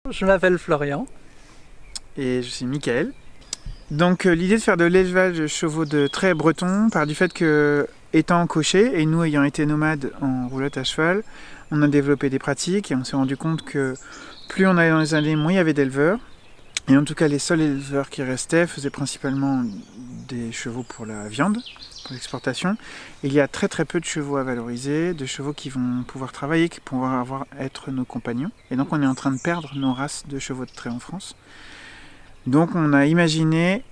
Je m'appelle Florian. Et je suis Mickaël. Donc l'idée de faire de l'élevage de chevaux de trait breton part du fait que, étant cocher et nous ayant été nomades en roulotte à cheval, on a développé des pratiques et on s'est rendu compte que plus on allait dans les années, moins il y avait d'éleveurs. Et en tout cas, les seuls éleveurs qui restaient faisaient principalement des chevaux pour la viande, pour l'exportation. Et il y a très très peu de chevaux à valoriser, de chevaux qui vont pouvoir travailler, qui vont être nos compagnons. Et donc on est en train de perdre nos races de chevaux de trait en France. Donc on a imaginé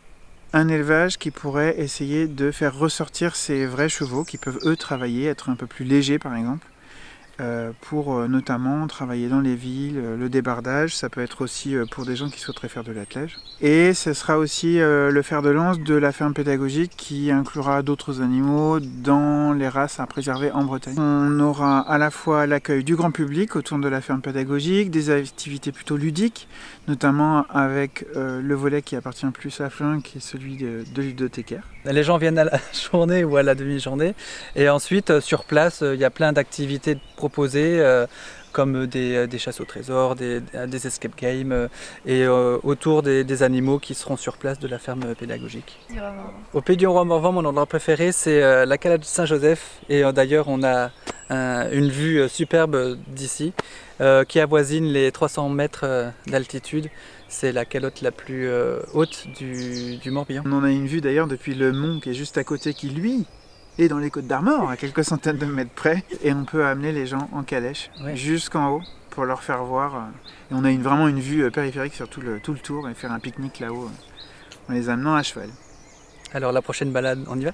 un élevage qui pourrait essayer de faire ressortir ces vrais chevaux qui peuvent eux travailler, être un peu plus légers par exemple, pour notamment travailler dans les villes, le débardage, ça peut être aussi pour des gens qui souhaiteraient faire de l'attelage. Et ce sera aussi le fer de lance de la ferme pédagogique qui inclura d'autres animaux dans les races à préserver en Bretagne. On aura à la fois l'accueil du grand public autour de la ferme pédagogique, des activités plutôt ludiques, notamment avec le volet qui appartient plus à Florian, qui est celui de ludothécaire. Les gens viennent à la journée ou à la demi-journée et ensuite sur place il y a plein d'activités proposées comme des chasses au trésor, des escape games et autour des animaux qui seront sur place de la ferme pédagogique. Au Pays du Roi Morvan, mon endroit préféré c'est la calotte Saint-Joseph et d'ailleurs on a une vue superbe d'ici qui avoisine les 300 mètres d'altitude. C'est la calotte la plus haute du Morbihan. On en a une vue d'ailleurs depuis le mont qui est juste à côté, qui lui est dans les Côtes d'Armor, à quelques centaines de mètres près. Et on peut amener les gens en calèche jusqu'en haut pour leur faire voir. Et on a vraiment une vue périphérique sur tout le tour et faire un pique-nique là-haut en les amenant à cheval. Alors la prochaine balade, on y va?